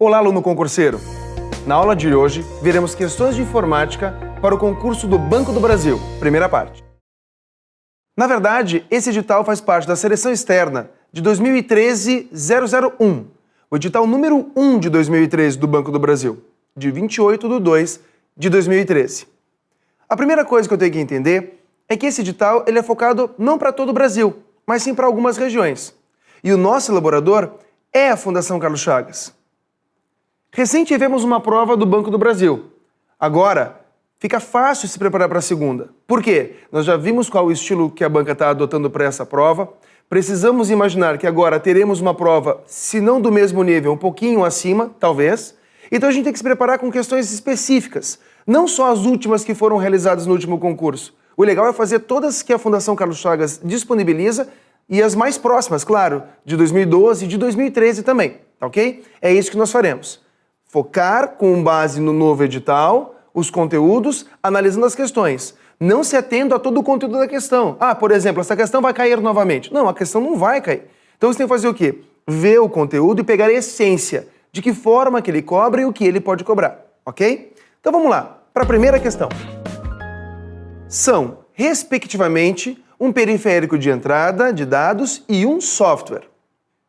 Olá, aluno concurseiro! Na aula de hoje, veremos questões de informática para o concurso do Banco do Brasil, primeira parte. Na verdade, esse edital faz parte da seleção externa de 2013-001, o edital número 1 de 2013 do Banco do Brasil, de 28/2/2013. A primeira coisa que eu tenho que entender é que esse edital ele é focado não para todo o Brasil, mas sim para algumas regiões. E o nosso elaborador é a Fundação Carlos Chagas. Recente tivemos uma prova do Banco do Brasil. Agora, fica fácil se preparar para a segunda. Por quê? Nós já vimos qual o estilo que a banca está adotando para essa prova. Precisamos imaginar que agora teremos uma prova, se não do mesmo nível, um pouquinho acima, talvez. Então a gente tem que se preparar com questões específicas, não só as últimas que foram realizadas no último concurso. O legal é fazer todas que a Fundação Carlos Chagas disponibiliza e as mais próximas, claro, de 2012 e de 2013 também, tá ok? É isso que nós faremos. Focar com base no novo edital, os conteúdos, analisando as questões. Não se atendo a todo o conteúdo da questão. Por exemplo, essa questão vai cair novamente. Não, a questão não vai cair. Então você tem que fazer o quê? Ver o conteúdo e pegar a essência, de que forma que ele cobra e o que ele pode cobrar, ok? Então vamos lá, para a primeira questão. São, respectivamente, um periférico de entrada de dados e um software.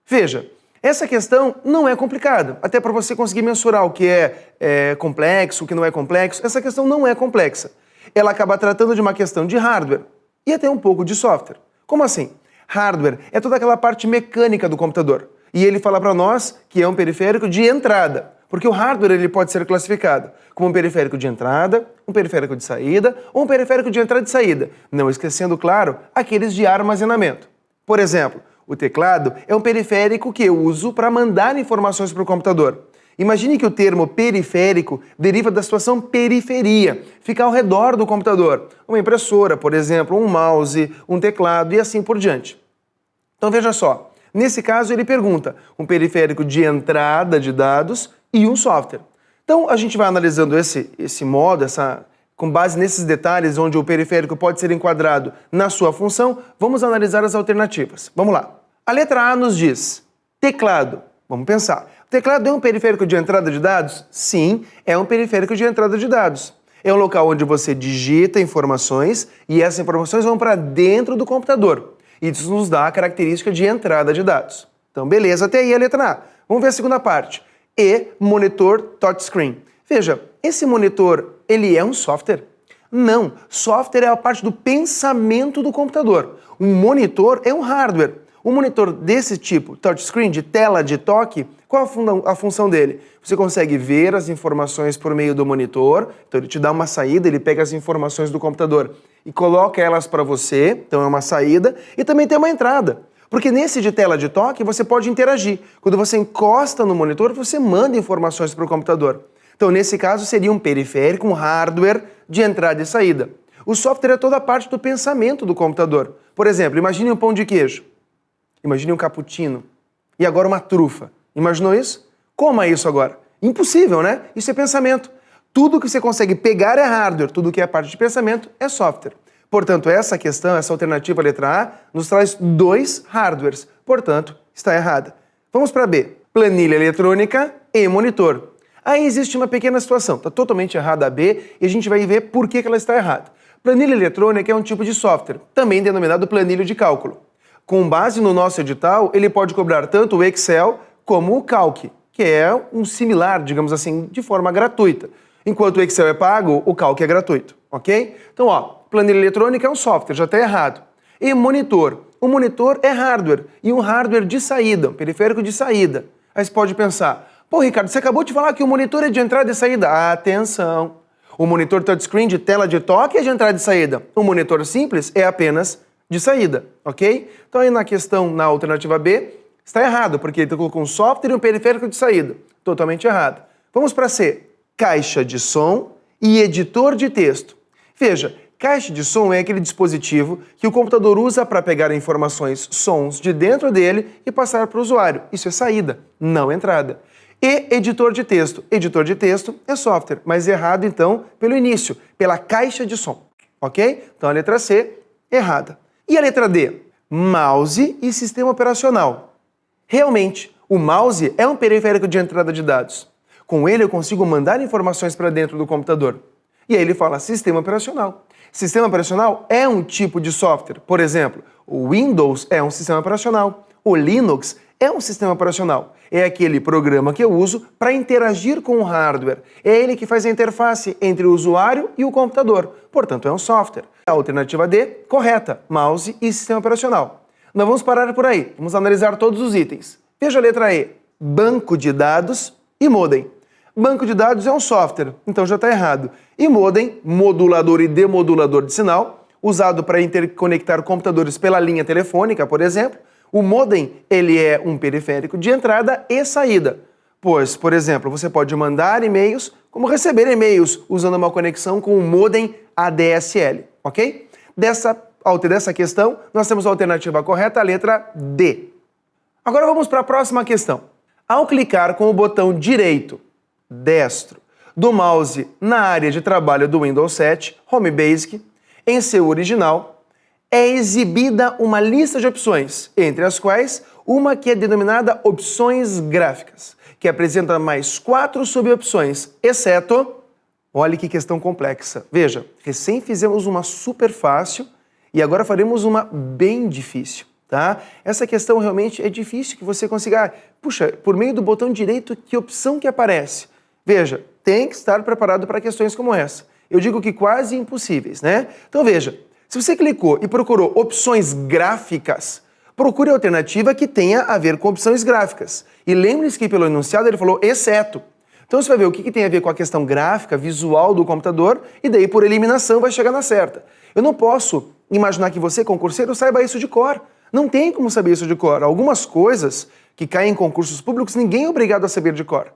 Veja, essa questão não é complicada, até para você conseguir mensurar o que é complexo, o que não é complexo. Essa questão não é complexa. Ela acaba tratando de uma questão de hardware e até um pouco de software. Como assim? Hardware é toda aquela parte mecânica do computador. E ele fala para nós que é um periférico de entrada, porque o hardware ele pode ser classificado como um periférico de entrada, um periférico de saída ou um periférico de entrada e saída, não esquecendo, claro, aqueles de armazenamento. Por exemplo, o teclado é um periférico que eu uso para mandar informações para o computador. Imagine que o termo periférico deriva da situação periferia, fica ao redor do computador. Uma impressora, por exemplo, um mouse, um teclado e assim por diante. Então veja só, nesse caso ele pergunta um periférico de entrada de dados e um software. Então a gente vai analisando esse modo, com base nesses detalhes onde o periférico pode ser enquadrado na sua função, vamos analisar as alternativas. Vamos lá. A letra A nos diz teclado. Vamos pensar. O teclado é um periférico de entrada de dados? Sim, é um periférico de entrada de dados. É um local onde você digita informações e essas informações vão para dentro do computador. Isso nos dá a característica de entrada de dados. Então, beleza, até aí a letra A. Vamos ver a segunda parte. E monitor touchscreen. Veja, esse monitor, ele é um software? Não, software é a parte do pensamento do computador. Um monitor é um hardware. Um monitor desse tipo, touchscreen, de tela de toque, qual a função dele? Você consegue ver as informações por meio do monitor, então ele te dá uma saída, ele pega as informações do computador e coloca elas para você, então é uma saída, e também tem uma entrada. Porque nesse de tela de toque você pode interagir. Quando você encosta no monitor, você manda informações para o computador. Então, nesse caso, seria um periférico, um hardware de entrada e saída. O software é toda a parte do pensamento do computador. Por exemplo, imagine um pão de queijo. Imagine um cappuccino. E agora uma trufa. Imaginou isso? Como é isso agora? Impossível, né? Isso é pensamento. Tudo que você consegue pegar é hardware, tudo que é parte de pensamento é software. Portanto, essa questão, essa alternativa letra A, nos traz dois hardwares. Portanto, está errada. Vamos para B. Planilha eletrônica e monitor. Aí existe uma pequena situação. Está totalmente errada a B e a gente vai ver por que ela está errada. Planilha eletrônica é um tipo de software, também denominado planilha de cálculo. Com base no nosso edital, ele pode cobrar tanto o Excel como o Calc, que é um similar, digamos assim, de forma gratuita. Enquanto o Excel é pago, o Calc é gratuito, ok? Então, planilha eletrônica é um software, já está errado. E monitor. O monitor é hardware, e um hardware de saída, um periférico de saída. Aí você pode pensar, pô, Ricardo, você acabou de falar que o monitor é de entrada e saída. Atenção! O monitor touchscreen de tela de toque é de entrada e saída. O monitor simples é apenas de saída, ok? Então aí na questão, na alternativa B, está errado, porque ele colocou um software e um periférico de saída. Totalmente errado. Vamos para C. Caixa de som e editor de texto. Veja, caixa de som é aquele dispositivo que o computador usa para pegar informações, sons de dentro dele e passar para o usuário. Isso é saída, não entrada. E editor de texto. Editor de texto é software, mas errado então pelo início, pela caixa de som, ok? Então a letra C, errada. E a letra D? Mouse e sistema operacional. Realmente, O mouse é um periférico de entrada de dados. Com ele eu consigo mandar informações para dentro do computador. E aí ele fala sistema operacional. Sistema operacional é um tipo de software. Por exemplo, o Windows é um sistema operacional. O Linux é um sistema operacional. É aquele programa que eu uso para interagir com o hardware. É ele que faz a interface entre o usuário e o computador. Portanto, é um software. A alternativa D, correta, mouse e sistema operacional. Não vamos parar por aí. Vamos analisar todos os itens. Veja a letra E, banco de dados e modem. Banco de dados é um software, então já está errado. E modem, modulador e demodulador de sinal, usado para interconectar computadores pela linha telefônica, por exemplo. O modem, ele é um periférico de entrada e saída. Pois, por exemplo, você pode mandar e-mails, como receber e-mails, usando uma conexão com o modem ADSL, ok? Dessa questão, nós temos a alternativa correta, a letra D. Agora vamos para a próxima questão. Ao clicar com o botão direito, destro, do mouse na área de trabalho do Windows 7, Home Basic, em seu original, é exibida uma lista de opções, entre as quais uma que é denominada opções gráficas, que apresenta mais 4 subopções, exceto... Olha que questão complexa. Veja, recém fizemos uma super fácil e agora faremos uma bem difícil, tá? Essa questão realmente é difícil que você consiga... Puxa, por meio do botão direito, que opção que aparece? Veja, tem que estar preparado para questões como essa. Eu digo que quase impossíveis, né? Então veja, se você clicou e procurou opções gráficas, procure a alternativa que tenha a ver com opções gráficas. E lembre-se que pelo enunciado ele falou exceto. Então você vai ver o que tem a ver com a questão gráfica, visual do computador, e daí por eliminação vai chegar na certa. Eu não posso imaginar que você, concurseiro, saiba isso de cor. Não tem como saber isso de cor. Algumas coisas que caem em concursos públicos, ninguém é obrigado a saber de cor.